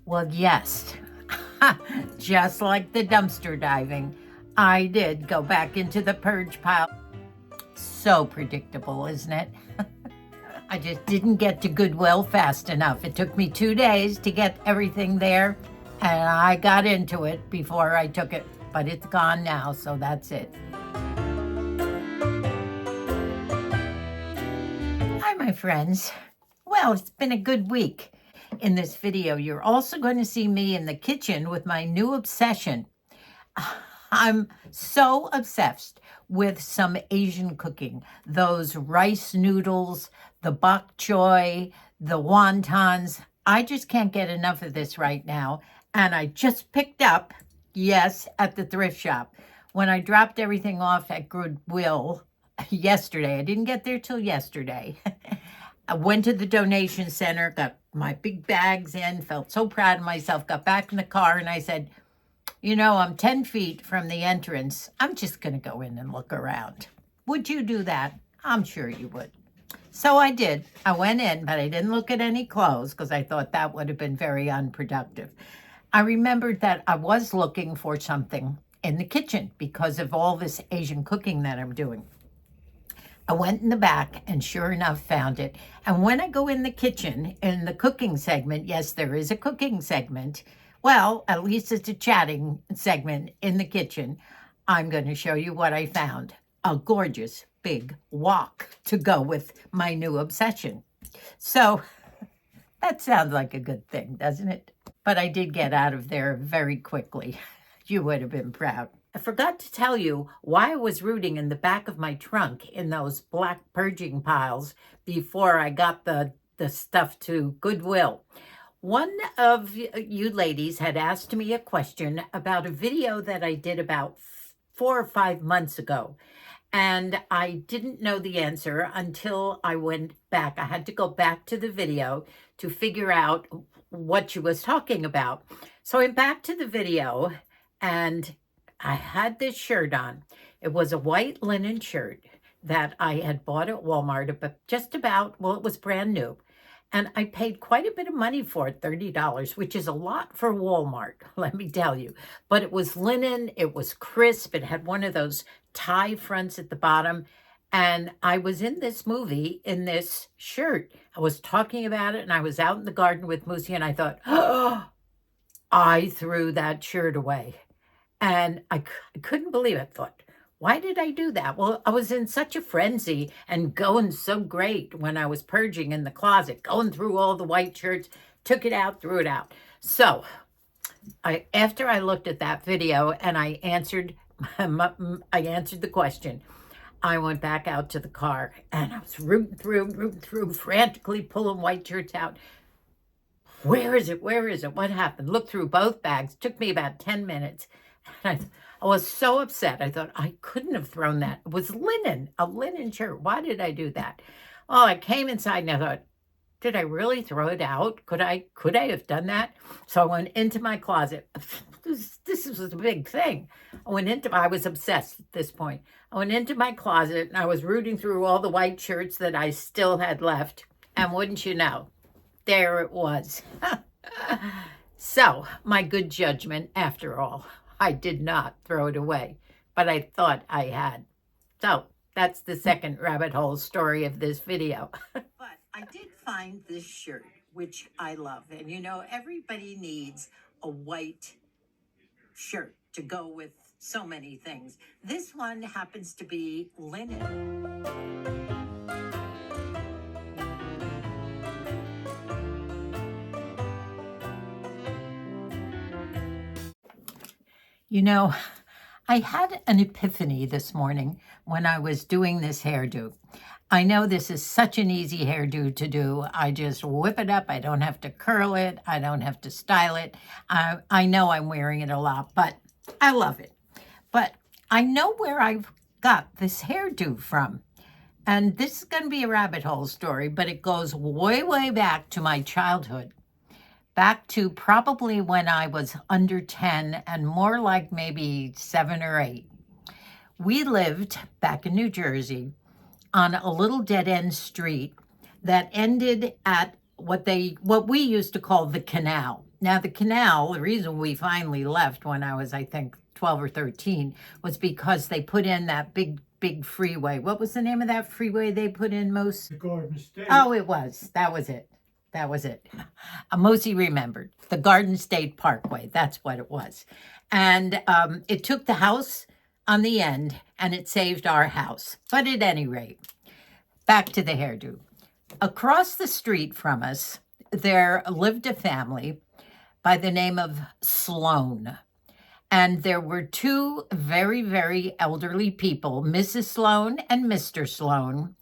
Well, yes, just like the dumpster diving, I did go back into the purge pile. So predictable, isn't it? I just didn't get to Goodwill fast enough. It took me 2 days to get everything there, and I got into it before I took it, but it's gone now, so that's it. Hi, my friends. Well, it's been a good week. In this video, you're also going to see me in the kitchen with my new obsession. I'm so obsessed with some Asian cooking. Those rice noodles, the bok choy, the wontons. I just can't get enough of this right now. And I just picked up, yes, at the thrift shop. When I dropped everything off at Goodwill yesterday, I didn't get there till yesterday. I went to the donation center, got my big bags in, felt so proud of myself, got back in the car, and I said, I'm 10 feet from the entrance. I'm just going to go in and look around. Would you do that? I'm sure you would. So I did. I went in, but I didn't look at any clothes because I thought that would have been very unproductive. I remembered that I was looking for something in the kitchen because of all this Asian cooking that I'm doing. I went in the back and sure enough found it. And when I go in the kitchen, in the cooking segment, yes, there is a cooking segment. Well, at least it's a chatting segment in the kitchen. I'm going to show you what I found. A gorgeous big wok to go with my new obsession. So that sounds like a good thing, doesn't it? But I did get out of there very quickly. You would have been proud. I forgot to tell you why I was rooting in the back of my trunk in those black purging piles before I got the stuff to Goodwill. One of you ladies had asked me a question about a video that I did about 4 or 5 months ago. And I didn't know the answer until I went back. I had to go back to the video to figure out what she was talking about. So I went back to the video and I had this shirt on. It was a white linen shirt that I had bought at Walmart, but it was brand new. And I paid quite a bit of money for it, $30, which is a lot for Walmart, let me tell you. But it was linen, it was crisp, it had one of those tie fronts at the bottom. And I was in this movie in this shirt. I was talking about it, and I was out in the garden with Moosey, and I thought, oh, I threw that shirt away. And I couldn't believe it. I thought, why did I do that? Well, I was in such a frenzy and going so great when I was purging in the closet, going through all the white shirts, took it out, threw it out. So after I looked at that video and I answered the question, I went back out to the car and I was rooting through, frantically pulling white shirts out. Where is it? Where is it? What happened? Looked through both bags. Took me about 10 minutes. I was so upset. I thought I couldn't have thrown that. It was linen, a linen shirt. Why did I do that? Oh, I came inside and I thought, did I really throw it out? Could I have done that? So I went into my closet. This was a big thing. I was obsessed at this point. I went into my closet and I was rooting through all the white shirts that I still had left. And wouldn't you know, there it was. So my good judgment after all. I did not throw it away, but I thought I had. So that's the second rabbit hole story of this video. But I did find this shirt, which I love. And everybody needs a white shirt to go with so many things. This one happens to be linen. I had an epiphany this morning when I was doing this hairdo. I know this is such an easy hairdo to do. I just whip it up. I don't have to curl it. I don't have to style it. I know I'm wearing it a lot, but I love it. But I know where I've got this hairdo from. And this is going to be a rabbit hole story, but it goes way, way back to my childhood. Back to probably when I was under 10 and more like maybe 7 or 8. We lived back in New Jersey on a little dead-end street that ended at what we used to call the canal. Now, the canal, the reason we finally left when I was, I think, 12 or 13, was because they put in that big freeway. What was the name of that freeway they put in, Moose? The Garden State. Oh, it was. That was it. That was it. Mosey remembered. The Garden State Parkway. That's what it was. And it took the house on the end, and it saved our house. But at any rate, back to the hairdo. Across the street from us, there lived a family by the name of Sloan. And there were two very, very elderly people, Mrs. Sloan and Mr. Sloan,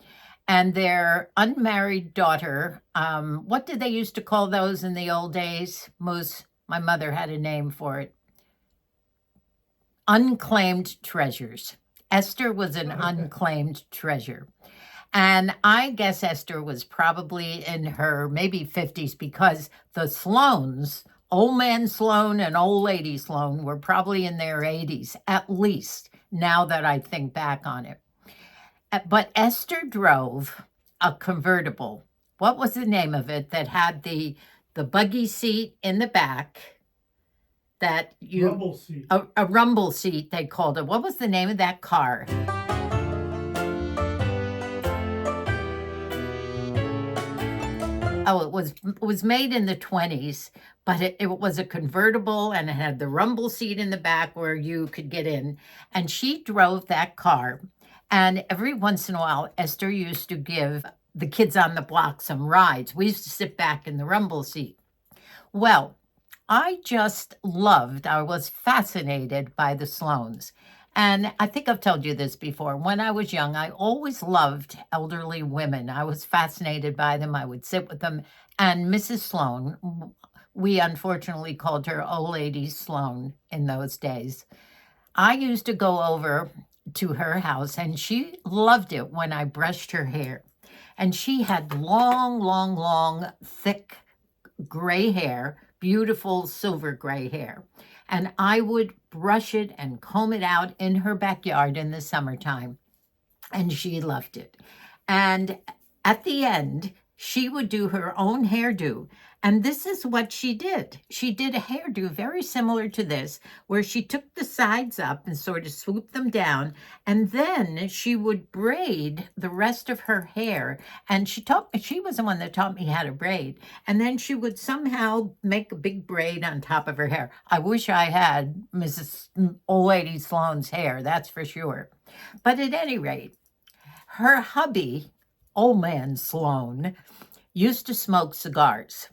and their unmarried daughter. What did they used to call those in the old days? Moose, my mother had a name for it. Unclaimed treasures. Esther was an unclaimed treasure. And I guess Esther was probably in her maybe 50s, because the Sloans, old man Sloan and old lady Sloan, were probably in their 80s, at least, now that I think back on it. But Esther drove a convertible. What was the name of it that had the buggy seat in the back? Rumble seat. A rumble seat, they called it. What was the name of that car? Oh, it was made in the 20s, but it was a convertible, and it had the rumble seat in the back where you could get in. And she drove that car. And every once in a while, Esther used to give the kids on the block some rides. We used to sit back in the rumble seat. Well, I was fascinated by the Sloans. And I think I've told you this before. When I was young, I always loved elderly women. I was fascinated by them. I would sit with them. And Mrs. Sloan, we unfortunately called her Old Lady Sloan in those days. I used to go over to her house, and she loved it when I brushed her hair. And she had long, thick gray hair, beautiful silver gray hair. And I would brush it and comb it out in her backyard in the summertime. And she loved it. And at the end, she would do her own hairdo. And this is what she did. She did a hairdo very similar to this, where she took the sides up and sort of swooped them down. And then she would braid the rest of her hair. And she was the one that taught me how to braid. And then she would somehow make a big braid on top of her hair. I wish I had Mrs. Old Lady Sloan's hair, that's for sure. But at any rate, her hubby, Old Man Sloan, used to smoke cigars.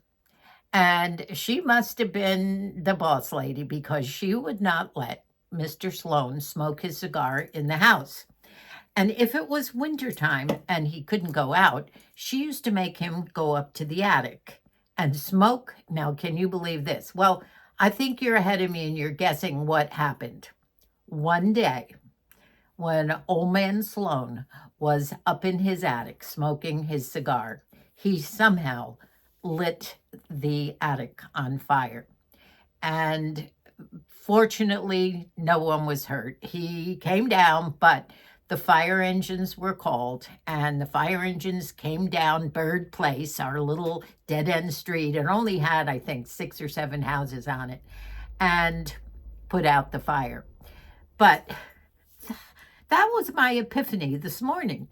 And she must have been the boss lady, because she would not let Mr. Sloan smoke his cigar in the house. And if it was wintertime and he couldn't go out, she used to make him go up to the attic and smoke. Now, can you believe this? Well, I think you're ahead of me and you're guessing what happened. One day, when Old Man Sloan was up in his attic smoking his cigar, he somehow lit the attic on fire. And fortunately, no one was hurt. He came down, but the fire engines were called, and the fire engines came down Bird Place, our little dead-end street. It only had, I think, 6 or 7 houses on it, and put out the fire. But that was my epiphany this morning.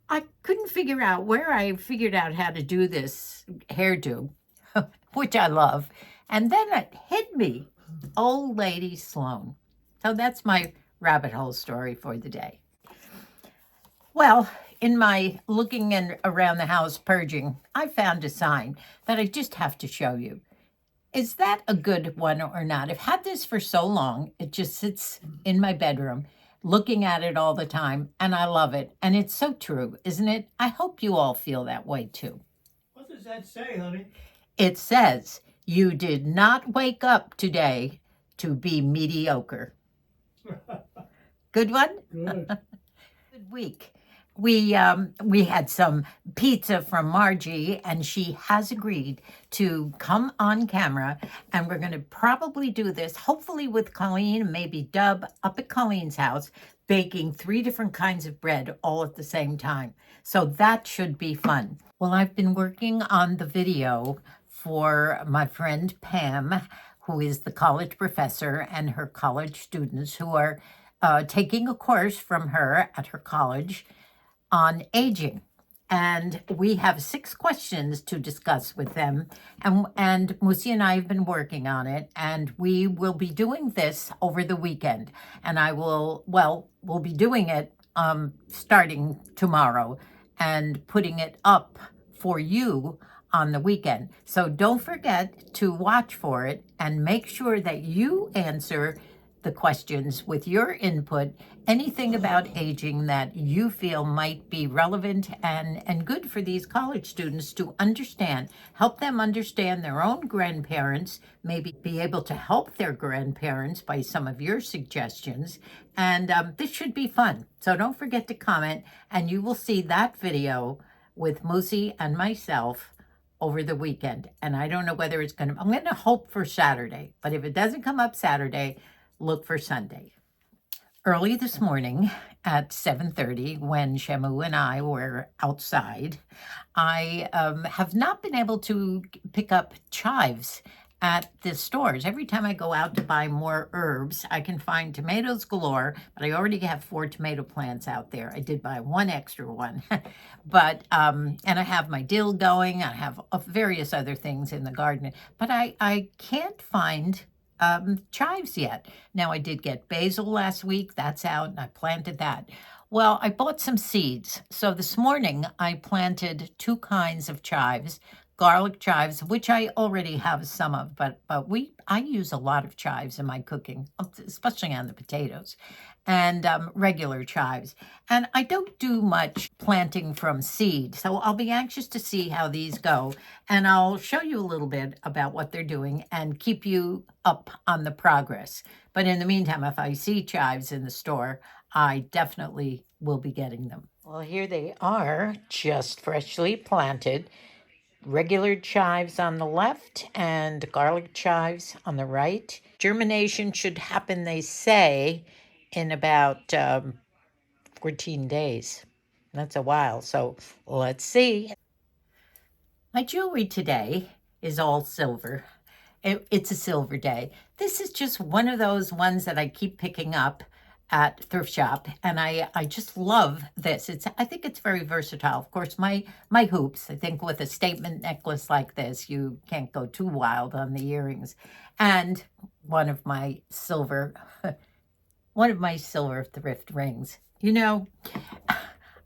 I couldn't figure out where I figured out how to do this hairdo, which I love. And then it hit me, Old Lady Sloan. So that's my rabbit hole story for the day. Well, in my looking around the house purging, I found a sign that I just have to show you. Is that a good one or not? I've had this for so long. It just sits in my bedroom, looking at it all the time, and I love it. And it's so true, isn't it? I hope you all feel that way too. What does that say, honey? It says, you did not wake up today to be mediocre. Good one? Good. Good week. We had some pizza from Margie, and she has agreed to come on camera, and we're going to probably do this, hopefully with Colleen and maybe Dub up at Colleen's house. baking 3 different kinds of bread all at the same time. So that should be fun. Well, I've been working on the video for my friend Pam, who is the college professor, and her college students who are taking a course from her at her college on aging. And we have 6 questions to discuss with them. And Musi and I have been working on it, and we will be doing this over the weekend. And we'll be doing it starting tomorrow and putting it up for you on the weekend. So don't forget to watch for it and make sure that you answer the questions with your input, anything about aging that you feel might be relevant and good for these college students to understand. Help them understand their own grandparents, maybe be able to help their grandparents by some of your suggestions. And this should be fun. So don't forget to comment, and you will see that video with Musi and myself over the weekend. And I don't know whether I'm going to hope for Saturday, but if it doesn't come up Saturday, look for Sunday. Early this morning at 7:30, when Shamu and I were outside, I have not been able to pick up chives at the stores. Every time I go out to buy more herbs, I can find tomatoes galore, but I already have 4 tomato plants out there. I did buy 1 extra one, but and I have my dill going. I have various other things in the garden, but I can't find chives yet. Now, I did get basil last week. That's out, and I planted that. Well, I bought some seeds. So this morning, I planted 2 kinds of chives, garlic chives, which I already have some of, but I use a lot of chives in my cooking, especially on the potatoes, and regular chives. And I don't do much planting from seed, so I'll be anxious to see how these go, and I'll show you a little bit about what they're doing and keep you up on the progress. But in the meantime, if I see chives in the store, I definitely will be getting them. Well, here they are, just freshly planted. Regular chives on the left and garlic chives on the right. Germination should happen, they say, in about 14 days. That's a while, so let's see. My jewelry today is all silver. It's a silver day. This is just one of those ones that I keep picking up at thrift shop, and I just love this. I think it's very versatile. Of course, my hoops. I think with a statement necklace like this, you can't go too wild on the earrings, and one of my silver thrift rings. You know,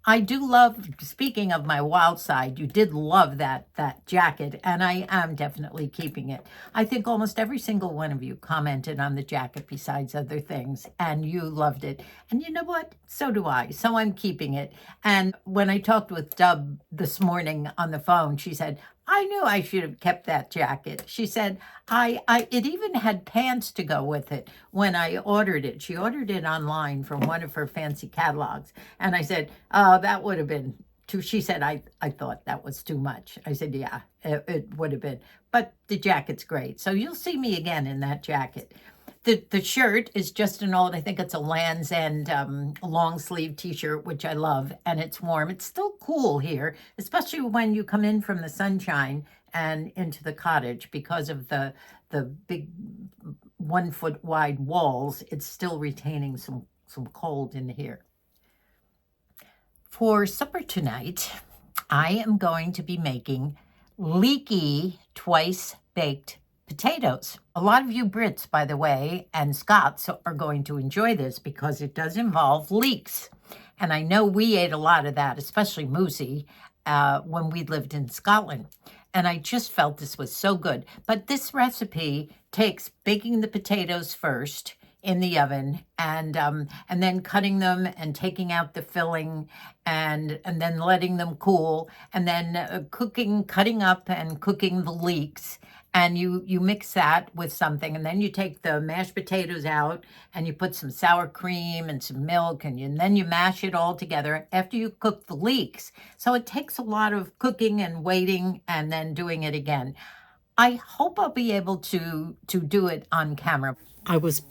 I do love, speaking of my wild side, you did love that jacket, and I am definitely keeping it. I think almost every single one of you commented on the jacket besides other things, and you loved it. And you know what? So do I. So I'm keeping it. And when I talked with Dub this morning on the phone, she said, I knew I should have kept that jacket. She said, it even had pants to go with it when I ordered it. She ordered it online from one of her fancy catalogs. And I said, oh, that would have been too. She said, I thought that was too much. I said, yeah, it would have been. But the jacket's great. So you'll see me again in that jacket. The shirt is just an old, I think it's a Land's End long sleeve t-shirt, which I love, and it's warm. It's still cool here, especially when you come in from the sunshine and into the cottage because of the big 1 foot wide walls. It's still retaining some cold in here. For supper tonight, I am going to be making leaky twice baked potatoes. A lot of you Brits, by the way, and Scots are going to enjoy this because it does involve leeks. And I know we ate a lot of that, especially Musi, when we lived in Scotland. And I just felt this was so good. But this recipe takes baking the potatoes first in the oven and then cutting them and taking out the filling and then letting them cool and then cutting up and cooking the leeks. And you mix that with something, and then you take the mashed potatoes out and you put some sour cream and some milk, and then you mash it all together after you cook the leeks. So it takes a lot of cooking and waiting and then doing it again. I hope I'll be able to do it on camera. I was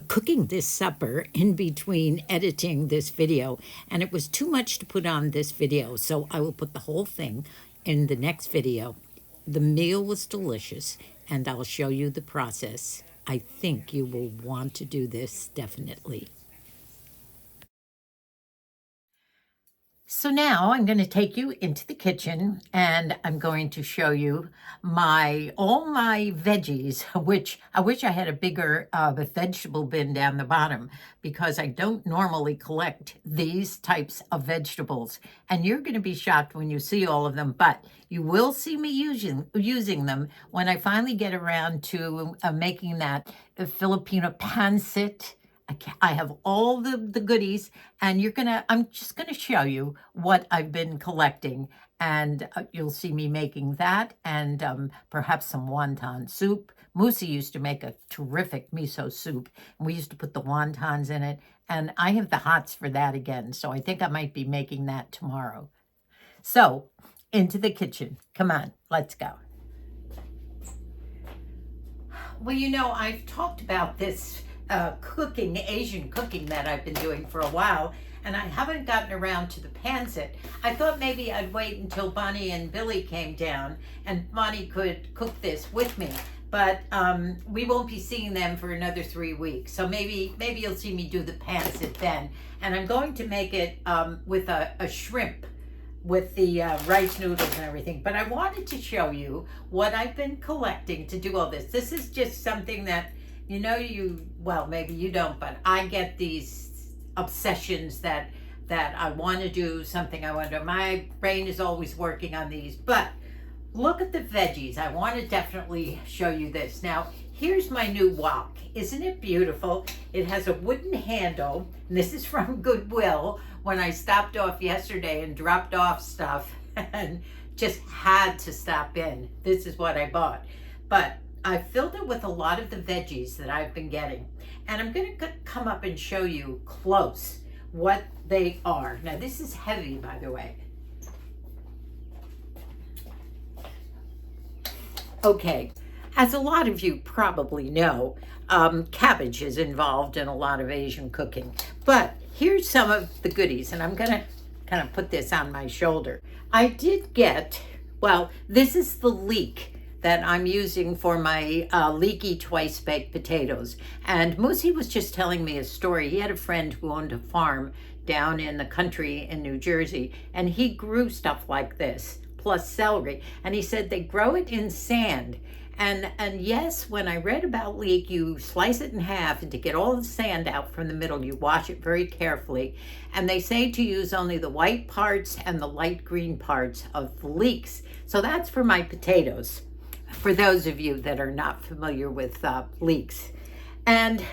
cooking this supper in between editing this video, and it was too much to put on this video, so I will put the whole thing in the next video. The meal was delicious, and I'll show you the process. I think you will want to do this, definitely. So now I'm going to take you into the kitchen, and I'm going to show you all my veggies, which I wish I had a bigger vegetable bin down the bottom, because I don't normally collect these types of vegetables. And you're going to be shocked when you see all of them, but you will see me using them when I finally get around to making that Filipino pancit. I have all the goodies, and I'm just gonna show you what I've been collecting, and you'll see me making that, and perhaps some wonton soup. Moosey used to make a terrific miso soup, and we used to put the wontons in it, and I have the hots for that again, so I think I might be making that tomorrow. So, into the kitchen. Come on, let's go. Well, I've talked about this Asian cooking that I've been doing for a while, and I haven't gotten around to the pancit. I thought maybe I'd wait until Bonnie and Billy came down and Bonnie could cook this with me, but we won't be seeing them for another 3 weeks, so maybe you'll see me do the pancit then. And I'm going to make it with a shrimp with the rice noodles and everything. But I wanted to show you what I've been collecting to do all this. This is just something that well, maybe you don't, but I get these obsessions that I want to do something. I want to do. My brain is always working on these. But look at the veggies. I want to definitely show you this. Now, here's my new wok. Isn't it beautiful? It has a wooden handle. And this is from Goodwill when I stopped off yesterday and dropped off stuff and just had to stop in. This is what I bought. But I filled it with a lot of the veggies that I've been getting. And I'm going to come up and show you close what they are. Now, this is heavy, by the way. Okay, as a lot of you probably know, cabbage is involved in a lot of Asian cooking. But here's some of the goodies, and I'm going to kind of put this on my shoulder. I did get, well, this is the leek that I'm using for my leaky twice baked potatoes. And Moosey was just telling me a story. He had a friend who owned a farm down in the country in New Jersey, and he grew stuff like this, plus celery. And he said they grow it in sand. And yes, when I read about leek, you slice it in half, and to get all the sand out from the middle, you wash it very carefully. And they say to use only the white parts and the light green parts of the leeks. So that's for my potatoes, for those of you that are not familiar with leeks. And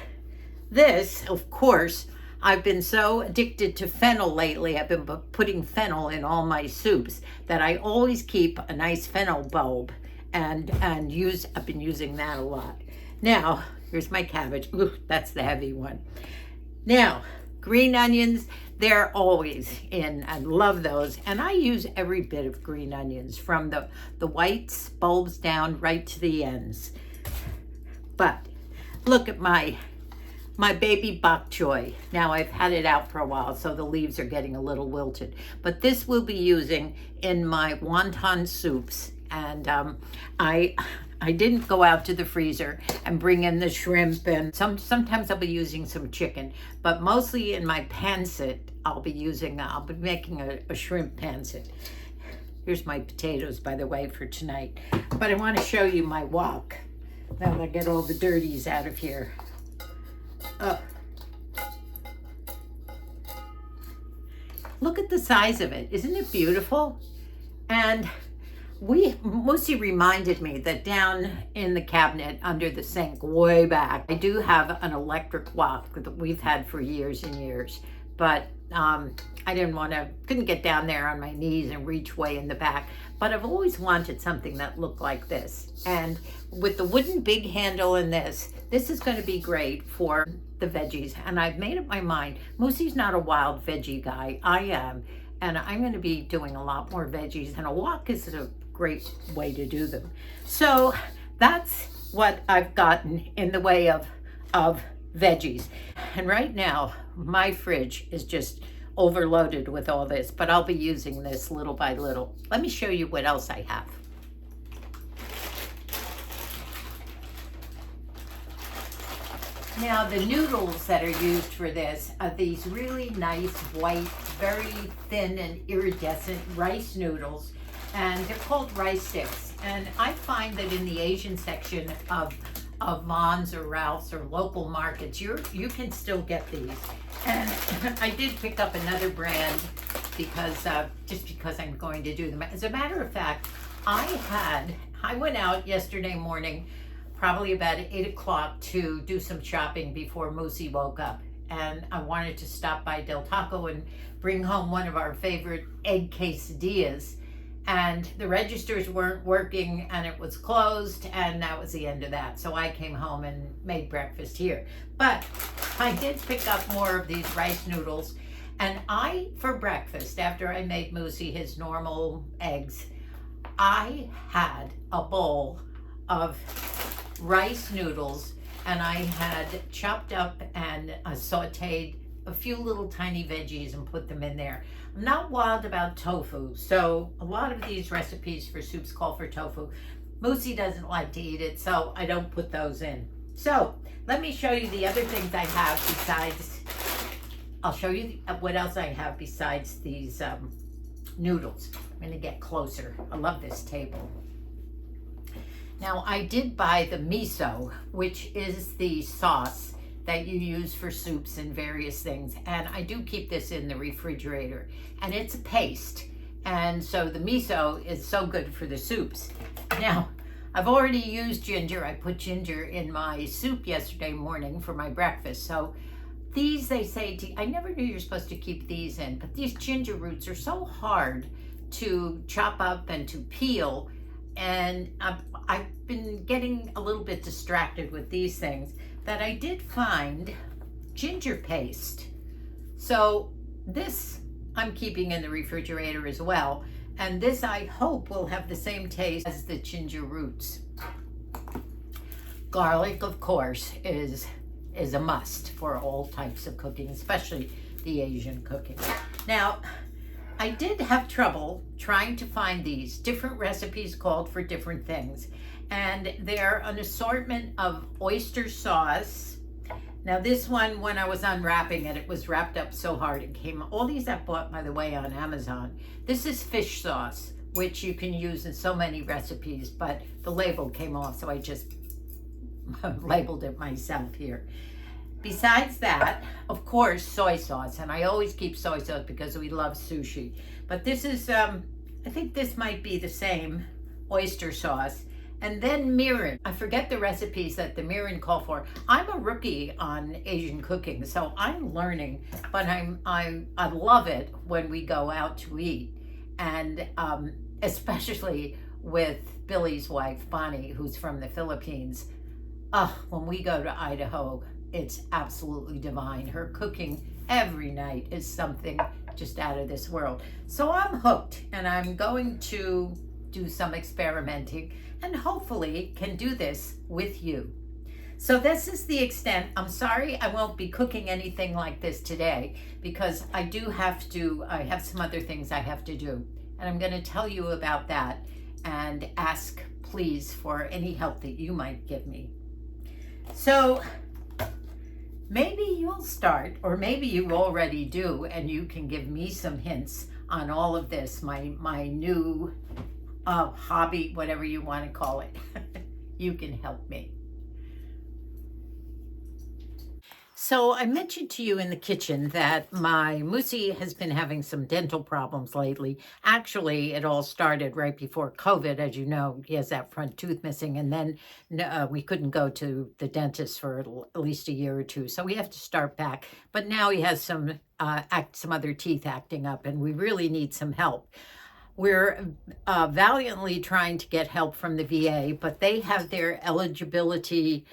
this, of course, I've been so addicted to fennel lately. I've been putting fennel in all my soups that I always keep a nice fennel bulb, and I've been using that a lot. Now, here's my cabbage. Ooh, that's the heavy one. Now, green onions, they're always in. I love those. And I use every bit of green onions, from the whites, bulbs down right to the ends. But look at my baby bok choy. Now, I've had it out for a while, so the leaves are getting a little wilted. But this will be using in my wonton soups. And I didn't go out to the freezer and bring in the shrimp, and sometimes I'll be using some chicken, but mostly in my pancit, I'll be making a shrimp pancit. Here's my potatoes, by the way, for tonight. But I want to show you my wok. Now I get all the dirties out of here. Look at the size of it. Isn't it beautiful? And Moosey reminded me that down in the cabinet under the sink way back, I do have an electric wok that we've had for years and years. But I couldn't get down there on my knees and reach way in the back. But I've always wanted something that looked like this. And with the wooden big handle in this is going to be great for the veggies. And I've made up my mind. Moosey's not a wild veggie guy. I am. And I'm going to be doing a lot more veggies. And a wok is a great way to do them. So that's what I've gotten in the way of veggies. And right now, my fridge is just overloaded with all this, but I'll be using this little by little. Let me show you what else I have. Now, the noodles that are used for this are these really nice, white, very thin and iridescent rice noodles, and they're called rice sticks. And I find that in the Asian section of Vons or Ralph's or local markets, you can still get these. And I did pick up another brand because just because I'm going to do them. As a matter of fact, I went out yesterday morning, probably about 8 o'clock, to do some shopping before Moosey woke up. And I wanted to stop by Del Taco and bring home one of our favorite egg quesadillas. And the registers weren't working and it was closed, and that was the end of that. So I came home and made breakfast here. But I did pick up more of these rice noodles, and for breakfast, after I made Moosey his normal eggs, I had a bowl of rice noodles, and I had chopped up and sauteed a few little tiny veggies and put them in there. I'm not wild about tofu, so a lot of these recipes for soups call for tofu. Moosey doesn't like to eat it, so I don't put those in. So let me show you the other things I have besides, I'll show you what else I have besides these noodles. I'm gonna get closer. I love this table. Now, I did buy the miso, which is the sauce that you use for soups and various things. And I do keep this in the refrigerator. And it's a paste. And so the miso is so good for the soups. Now, I've already used ginger. I put ginger in my soup yesterday morning for my breakfast. So these, they say, I never knew you're supposed to keep these in, but these ginger roots are so hard to chop up and to peel. And I've been getting a little bit distracted with these things, that I did find ginger paste. So this I'm keeping in the refrigerator as well. And this, I hope, will have the same taste as the ginger roots. Garlic, of course, is a must for all types of cooking, especially the Asian cooking. Now, I did have trouble trying to find these. Different recipes called for different things. And they're an assortment of oyster sauce. Now this one, when I was unwrapping it, it was wrapped up so hard it came. All these I bought, by the way, on Amazon. This is fish sauce, which you can use in so many recipes, but the label came off, so I just labeled it myself here. Besides that, of course, soy sauce, and I always keep soy sauce because we love sushi. But this is, I think this might be the same oyster sauce. And then mirin. I forget the recipes that the mirin call for. I'm a rookie on Asian cooking, so I'm learning, but I love it when we go out to eat. And especially with Billy's wife, Bonnie, who's from the Philippines. When we go to Idaho, it's absolutely divine. Her cooking every night is something just out of this world. So I'm hooked, and I'm going to do some experimenting and hopefully can do this with you. So this is the extent. I'm sorry I won't be cooking anything like this today because I have some other things I have to do. And I'm going to tell you about that and ask, please, for any help that you might give me. So maybe you'll start, or maybe you already do, and you can give me some hints on all of this, my new hobby, whatever you want to call it. You can help me. So I mentioned to you in the kitchen that my Moosey has been having some dental problems lately. Actually, it all started right before COVID. As you know, he has that front tooth missing, and then we couldn't go to the dentist for at least a year or two. So we have to start back. But now he has some other teeth acting up, and we really need some help. We're valiantly trying to get help from the VA, but they have their eligibility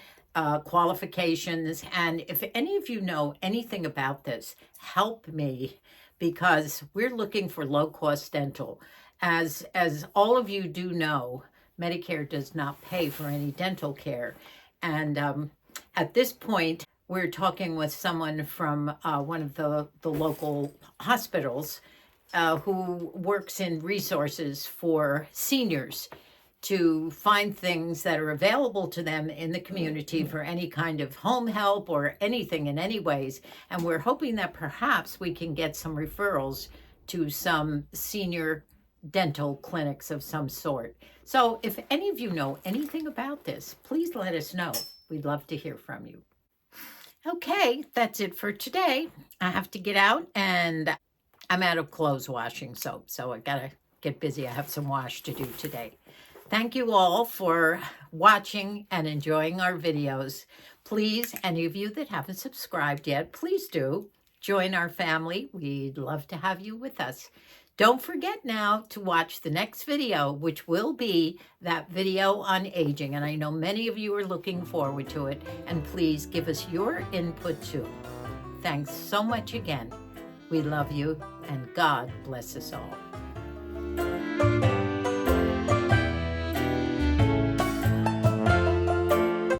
qualifications. And if any of you know anything about this, help me, because we're looking for low-cost dental. As all of you do know, Medicare does not pay for any dental care. And at this point, we're talking with someone from one of the local hospitals who works in resources for seniors to find things that are available to them in the community for any kind of home help or anything in any ways. And we're hoping that perhaps we can get some referrals to some senior dental clinics of some sort. So if any of you know anything about this, please let us know. We'd love to hear from you. Okay, that's it for today. I have to get out and I'm out of clothes washing soap, so I gotta get busy. I have some wash to do today. Thank you all for watching and enjoying our videos. Please, any of you that haven't subscribed yet, please do join our family. We'd love to have you with us. Don't forget now to watch the next video, which will be that video on aging. And I know many of you are looking forward to it. And please give us your input too. Thanks so much again. We love you, and God bless us all.